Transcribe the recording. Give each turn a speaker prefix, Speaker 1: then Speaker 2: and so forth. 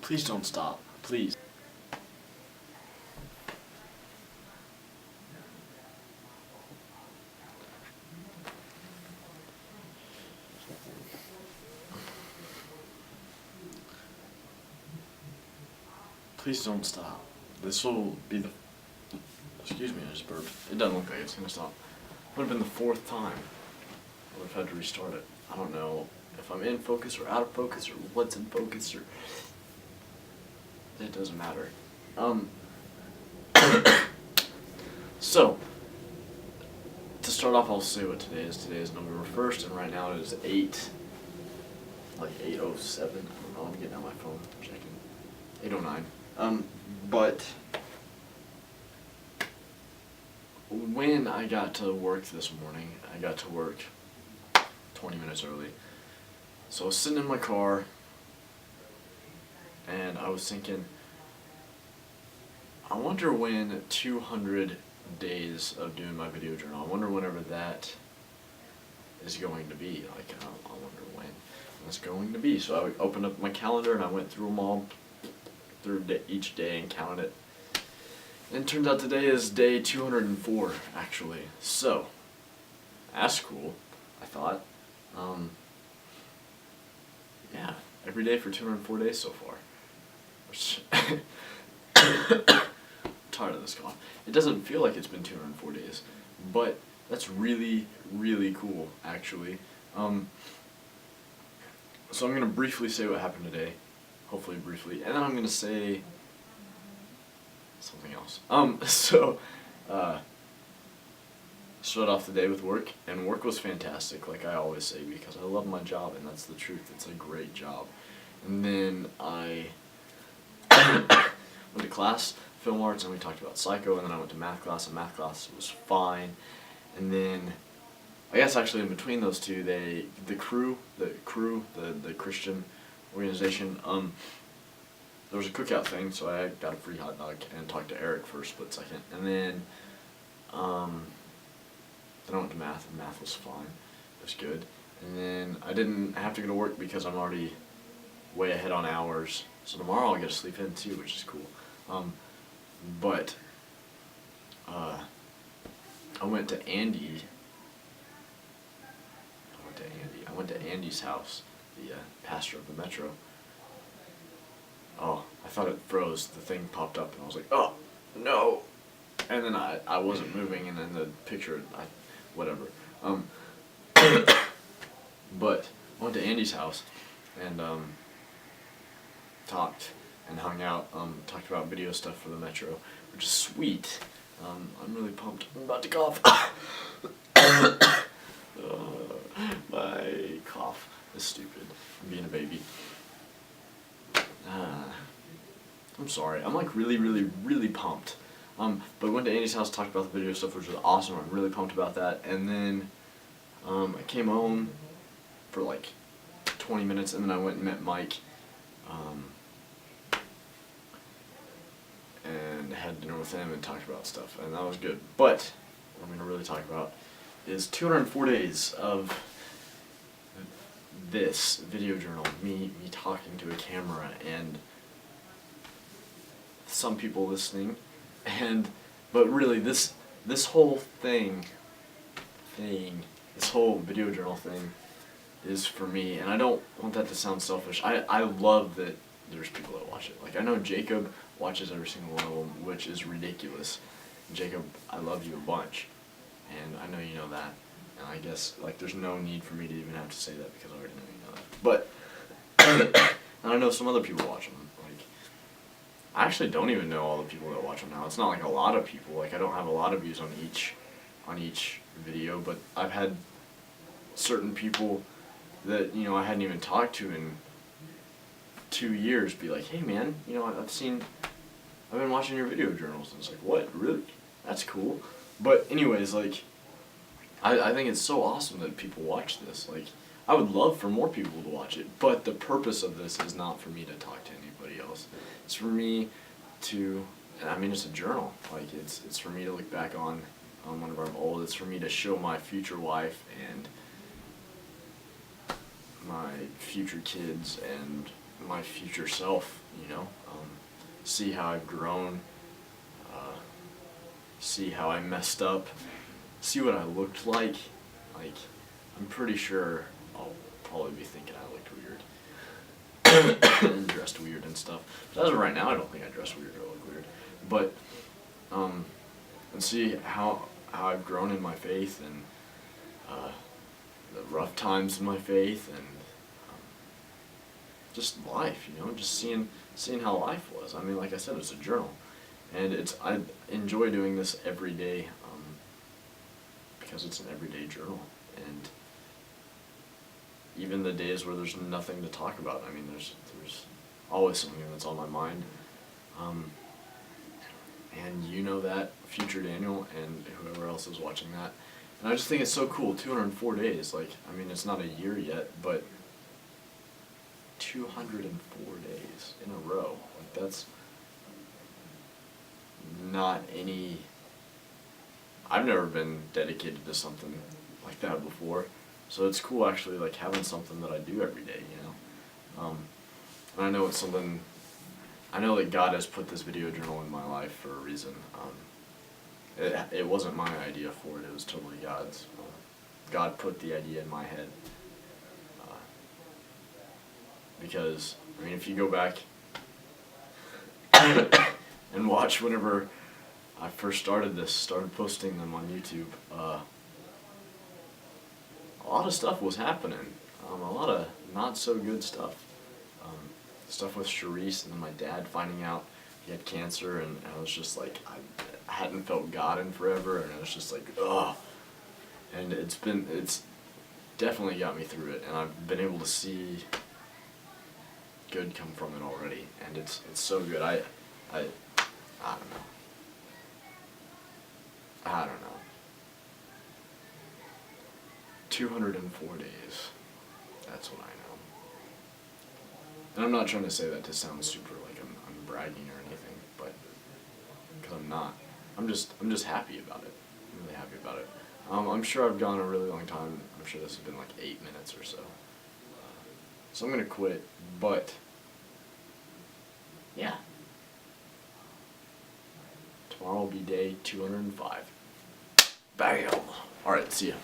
Speaker 1: Please don't stop. Please. Please don't stop. This will be the... Excuse me, I just burped. It doesn't look like it's gonna stop. Would have been the 4th time. I would have had to restart it. I don't know if I'm in focus or out of focus or what's in focus or... It doesn't matter. So, to start off, I'll say what today is. Today is November 1st, and right now it is 8:07. I don't know, I'm getting out my phone, checking. 8:09. But when I got to work this morning, I got to work 20 minutes early. So I was sitting in my car, and I was thinking, I wonder when 200 days of doing my video journal, I wonder whenever that is going to be. Like, I wonder when it's going to be. So I opened up my calendar and I went through them all, through each day and counted it. And it turns out today is day 204, actually. So, that's cool, I thought. Yeah, every day for 204 days so far. Which tired of this cough. It doesn't feel like it's been 204 days, but that's really, really cool, actually. So I'm going to briefly say what happened today, hopefully briefly, and then I'm going to say something else. Started off the day with work, and work was fantastic, like I always say, because I love my job, and that's the truth. It's a great job. And then I went to class, film arts, and we talked about psycho, and then I went to math class, and math class was fine. And then, I guess actually in between those two, the Christian organization, there was a cookout thing, so I got a free hot dog and talked to Eric for a split second. And then I went to math, and math was fine. It was good. And then I didn't have to go to work because I'm already way ahead on hours. So tomorrow I'll get to sleep in too, which is cool. I went to Andy's house, the pastor of the Metro. Oh, I thought it froze. The thing popped up, and I was like, oh, no. And then I wasn't moving, and then the picture, whatever. But I went to Andy's house, and talked and hung out, talked about video stuff for the Metro, which is sweet. I'm really pumped. I'm about to cough. My cough is stupid. I'm being a baby. I'm sorry. I'm like really, really, really pumped. But went to Andy's house, talked about the video stuff, which was awesome. I'm really pumped about that. And then I came home for like 20 minutes, and then I went and met Mike. And had dinner with him and talked about stuff, and that was good. But what I'm going to really talk about is 204 days of this video journal, me talking to a camera, and some people listening, but really this whole this whole video journal thing is for me, and I don't want that to sound selfish. I love that there's people that watch it. Like, I know Jacob watches every single one of them, which is ridiculous. Jacob, I love you a bunch, and I know you know that. And I guess, like, there's no need for me to even have to say that because I already know you know that. But, and I know some other people watch them. Like, I actually don't even know all the people that watch them now. It's not like a lot of people. Like, I don't have a lot of views on each video, but I've had certain people that, you know, I hadn't even talked to in 2 years be like, hey man, you know, I've been watching your video journals. And it's like, what, really? That's cool. But anyways, like, I think it's so awesome that people watch this. Like, I would love for more people to watch it, but the purpose of this is not for me to talk to anybody else. It's for me to, I mean, it's a journal. Like, it's for me to look back on whenever I'm old. It's for me to show my future wife and my future kids and my future self, you know, see how I've grown, see how I messed up, see what I looked like. Like, I'm pretty sure I'll probably be thinking I looked weird and dressed weird and stuff. But as of right now, I don't think I dress weird or look weird. But and see how I've grown in my faith, and the rough times in my faith, and just life, you know, just seeing how life was. I mean, like I said, it's a journal, and I enjoy doing this every day because it's an everyday journal, and even the days where there's nothing to talk about, I mean, there's always something that's on my mind, and you know that, future Daniel, and whoever else is watching that, and I just think it's so cool. 204 days, like, I mean, it's not a year yet, but 204 days in a row, like, that's not any. I've never been dedicated to something like that before, so it's cool actually, like, having something that I do every day, you know. And I know it's something. I know that God has put this video journal in my life for a reason. It wasn't my idea for it; it was totally God's. God put the idea in my head. Because, I mean, if you go back and watch whenever I first started posting them on YouTube, a lot of stuff was happening. A lot of not so good stuff. Stuff with Charisse, and then my dad finding out he had cancer, and I was just like, I hadn't felt God in forever, and I was just like, ugh. And it's definitely got me through it, and I've been able to see good come from it already, and it's so good. I don't know. I don't know. 204 days. That's what I know. And I'm not trying to say that to sound super like I'm bragging or anything, but because I'm not. I'm just happy about it. I'm really happy about it. I'm sure I've gone a really long time. I'm sure this has been like 8 minutes or so. So I'm gonna quit, but yeah. Tomorrow will be day 205. Bam! Alright, see ya.